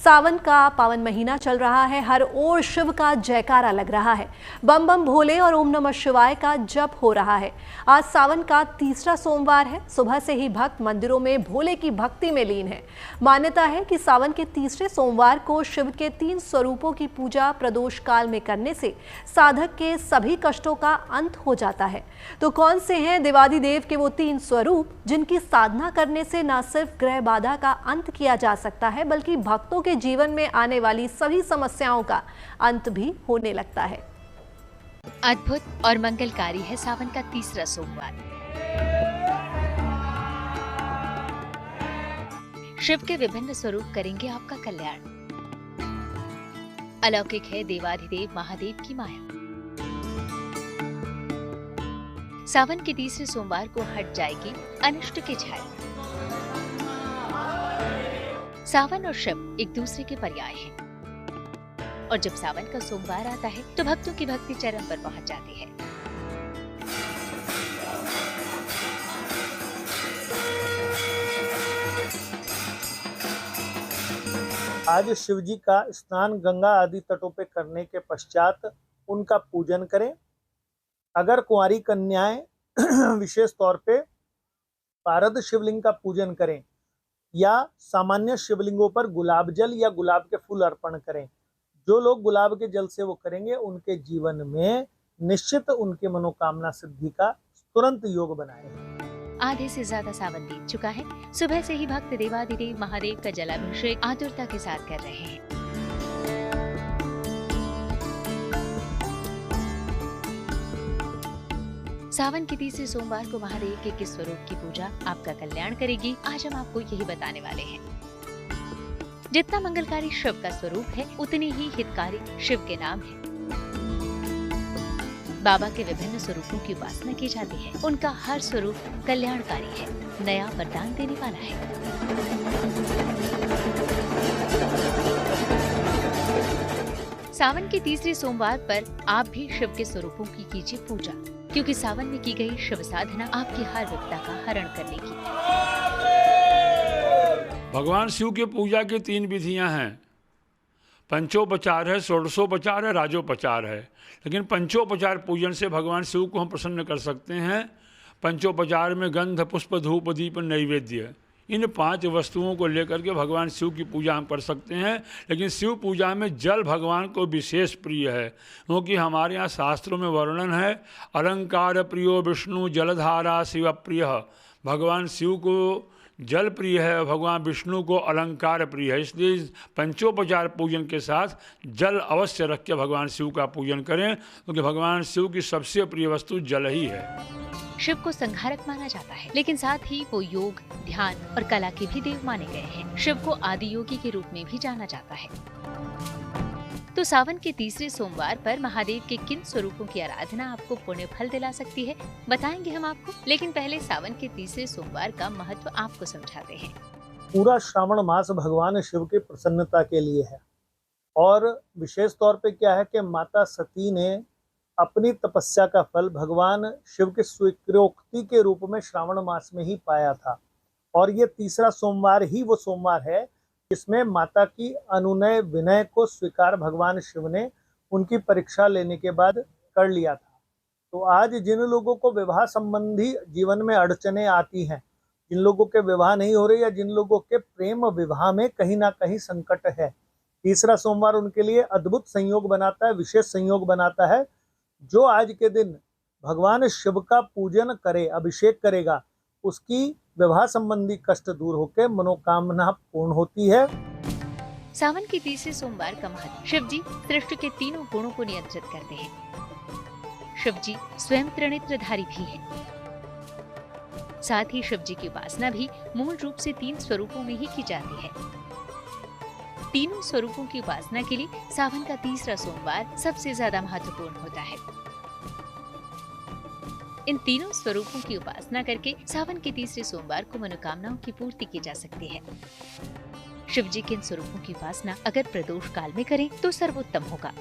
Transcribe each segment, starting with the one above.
सावन का पावन महीना चल रहा है। हर ओर शिव का जयकारा लग रहा है। बम बम भोले और ओम नमः शिवाय का जप हो रहा है। आज सावन का तीसरा सोमवार है। सुबह से ही भक्त मंदिरों में भोले की भक्ति में लीन है। मान्यता है कि सावन के तीसरे सोमवार को शिव के 3 स्वरूपों की पूजा प्रदोष काल में करने से साधक के सभी कष्टों का अंत हो जाता है। तो कौन से हैं देवाधिदेव के वो 3 स्वरूप जिनकी साधना करने से न सिर्फ ग्रह बाधा का अंत किया जा सकता है बल्कि भक्तों के जीवन में आने वाली सभी समस्याओं का अंत भी होने लगता है। अद्भुत और मंगलकारी है सावन का तीसरा सोमवार। शिव के विभिन्न स्वरूप करेंगे आपका कल्याण। अलौकिक है देवाधिदेव महादेव की माया। सावन के तीसरे सोमवार को हट जाएगी अनिष्ट की छाया। सावन और शिव एक दूसरे के पर्याय हैं और जब सावन का सोमवार आता है तो भक्तों की भक्ति चरम पर पहुंच जाती है। आज शिव जी का स्नान गंगा आदि तटों पे करने के पश्चात उनका पूजन करें। अगर कुंवारी कन्याएं विशेष तौर पे पारद शिवलिंग का पूजन करें या सामान्य शिवलिंगों पर गुलाब जल या गुलाब के फूल अर्पण करें। जो लोग गुलाब के जल से वो करेंगे उनके जीवन में निश्चित उनके मनोकामना सिद्धि का तुरंत योग बनाएगा। आधे से ज्यादा सावन बीत चुका है। सुबह से ही भक्त देवाधिदेव महादेव का जलाभिषेक आतुरता के साथ कर रहे हैं। सावन के तीसरे सोमवार को महादेव के किस स्वरूप की पूजा आपका कल्याण करेगी, आज हम आपको यही बताने वाले हैं। जितना मंगलकारी शिव का स्वरूप है उतनी ही हितकारी शिव के नाम है। बाबा के विभिन्न स्वरूपों की उपासना की जाती है। उनका हर स्वरूप कल्याणकारी है, नया वरदान देने वाला है। सावन के तीसरे सोमवार पर आप भी शिव के स्वरूपों की कीजिए पूजा, क्योंकि सावन में की गई शिव साधना आपकी हर विपदा का हरण कर लेगी। भगवान शिव की पूजा की 3 विधियां हैं। पंचोपचार है, षोडशोपचार है, राजोपचार है। लेकिन पंचोपचार पूजन से भगवान शिव को हम प्रसन्न कर सकते हैं। पंचोपचार में गंध, पुष्प, धूप, दीप, नैवेद्य, इन 5 वस्तुओं को लेकर के भगवान शिव की पूजा हम कर सकते हैं। लेकिन शिव पूजा में जल भगवान को विशेष प्रिय है, क्योंकि हमारे यहाँ शास्त्रों में वर्णन है, अलंकार प्रियो विष्णु जलधारा शिव प्रिय। भगवान शिव को जल प्रिय है, भगवान विष्णु को अलंकार प्रिय है। इसलिए पंचोपचार पूजन के साथ जल अवश्य रख के भगवान शिव का पूजन करें, क्योंकि भगवान शिव की सबसे प्रिय वस्तु जल ही है। शिव को संहारक माना जाता है, लेकिन साथ ही वो योग, ध्यान और कला के भी देव माने गए हैं। शिव को आदि योगी के रूप में भी जाना जाता है। तो सावन के तीसरे सोमवार पर महादेव के किन स्वरूपों की आराधना आपको पुण्य फल दिला सकती है, बताएंगे हम आपको। लेकिन पहले सावन के तीसरे सोमवार का महत्व आपको समझाते हैं। पूरा श्रावण मास भगवान शिव की प्रसन्नता के लिए है और विशेष तौर पे क्या है कि माता सती ने अपनी तपस्या का फल भगवान शिव के स्वीकृति के रूप में श्रावण मास में ही पाया था। और ये तीसरा सोमवार ही वो सोमवार है जिसमें माता की अनुनय विनय को स्वीकार भगवान शिव ने उनकी परीक्षा लेने के बाद कर लिया था। तो आज जिन लोगों को विवाह संबंधी जीवन में अड़चने आती हैं, जिन लोगों के विवाह नहीं हो रहे या जिन लोगों के प्रेम विवाह में कहीं ना कहीं संकट है, तीसरा सोमवार उनके लिए अद्भुत संयोग बनाता है, विशेष संयोग बनाता है। जो आज के दिन भगवान शिव का पूजन करे, अभिषेक करेगा, उसकी विवाह संबंधी कष्ट दूर होकर मनोकामना पूर्ण होती है। सावन के तीसरे सोमवार का महत्व। शिव जी सृष्टि के 3 गुणों को नियंत्रित करते हैं। शिव जी स्वयं त्रिनेत्रधारी भी हैं। साथ ही शिव जी की उपासना भी मूल रूप से 3 स्वरूपों में ही की जाती है। तीनों स्वरूपों की उपासना के लिए सावन का तीसरा सोमवार सबसे ज्यादा महत्वपूर्ण होता है। इन तीनों स्वरूपों की उपासना करके सावन के तीसरे सोमवार को मनोकामनाओं की पूर्ति की जा सकती है। शिव जी के इन स्वरूपों की उपासना अगर प्रदोष काल में करें तो सर्वोत्तम होगा।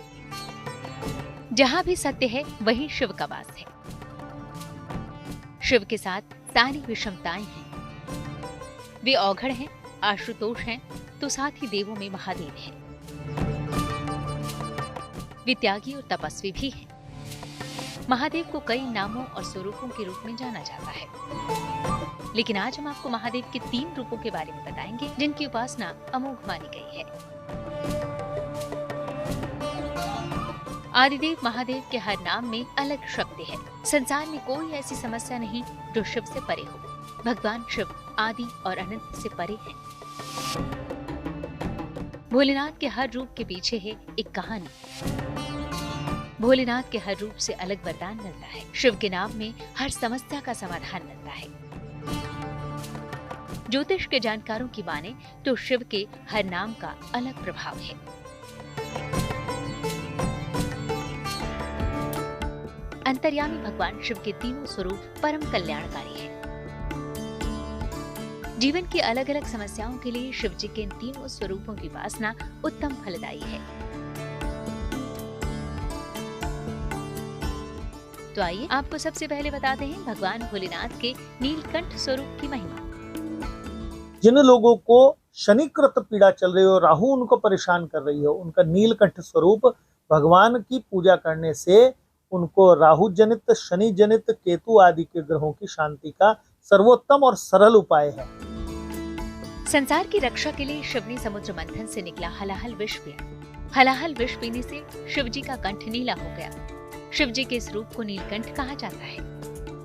जहाँ भी सत्य है वहीं शिव का वास है। शिव के साथ सारी विषमताएं हैं। वे औघड़ हैं, आशुतोष हैं, तो साथ ही देवों में महादेव है। वे त्यागी और तपस्वी भी हैं। महादेव को कई नामों और स्वरूपों के रूप में जाना जाता है, लेकिन आज हम आपको महादेव के 3 रूपों के बारे में बताएंगे जिनकी उपासना अमोघ मानी गई है। आदिदेव महादेव के हर नाम में अलग शक्ति है। संसार में कोई ऐसी समस्या नहीं जो शिव से परे हो। भगवान शिव आदि और अनंत से परे है। भोलेनाथ के हर रूप के पीछे है एक कहानी। भोलेनाथ के हर रूप से अलग वरदान मिलता है। शिव के नाम में हर समस्या का समाधान मिलता है। ज्योतिष के जानकारों की माने तो शिव के हर नाम का अलग प्रभाव है। अंतर्यामी भगवान शिव के तीनों स्वरूप परम कल्याणकारी हैं। जीवन की अलग अलग समस्याओं के लिए शिव जी के इन तीनों स्वरूपों की उपासना उत्तम फलदायी है। तो आइए आपको सबसे पहले बताते हैं भगवान भोलेनाथ के नीलकंठ स्वरूप की महिमा। जिन लोगों को शनिकृत पीड़ा चल रही हो, राहु उनको परेशान कर रही हो, उनका नीलकंठ स्वरूप भगवान की पूजा करने से उनको राहु जनित, शनि जनित, केतु आदि के ग्रहों की शांति का सर्वोत्तम और सरल उपाय है। संसार की रक्षा के लिए शिव ने समुद्र मंथन से निकला हलाहल विष पिया। हलाहल विष पीने से शिव जी का कंठ नीला हो गया। शिव जी के इस रूप को नीलकंठ कहा जाता है।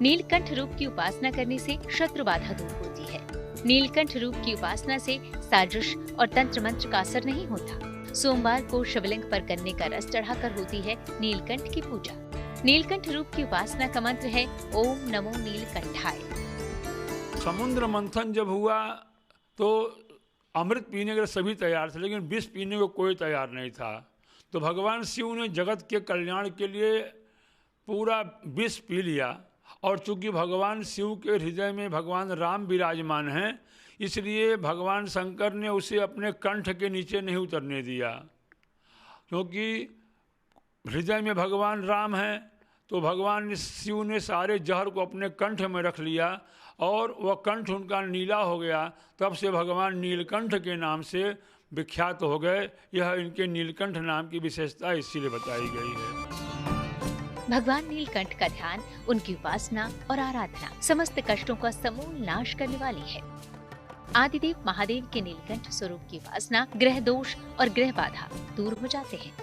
नीलकंठ रूप की उपासना करने से शत्रु बाधा दूर होती है। नीलकंठ रूप की उपासना से साजिश और तंत्र मंत्र का असर नहीं होता। सोमवार को शिवलिंग पर गन्ने का रस चढ़ाकर होती है नीलकंठ की पूजा। नीलकंठ रूप की उपासना का मंत्र है ओम नमो नीलकंठाय। समुद्र मंथन जब हुआ तो अमृत पीने के लिए सभी तैयार थे, लेकिन विष पीने को कोई तैयार नहीं था। तो भगवान शिव ने जगत के कल्याण के लिए पूरा विष पी लिया। और चूंकि भगवान शिव के हृदय में भगवान राम विराजमान हैं, इसलिए भगवान शंकर ने उसे अपने कंठ के नीचे नहीं उतरने दिया। क्योंकि हृदय में भगवान राम हैं, तो भगवान शिव ने सारे जहर को अपने कंठ में रख लिया और वह कंठ उनका नीला हो गया। तब से भगवान नीलकंठ के नाम से विख्यात हो गए। यह इनके नीलकंठ नाम की विशेषता इसीलिए बताई गई है। भगवान नीलकंठ का ध्यान, उनकी उपासना और आराधना समस्त कष्टों का समूल नाश करने वाली है। आदिदेव महादेव के नीलकंठ स्वरूप की उपासना ग्रह दोष और ग्रह बाधा दूर हो जाते हैं।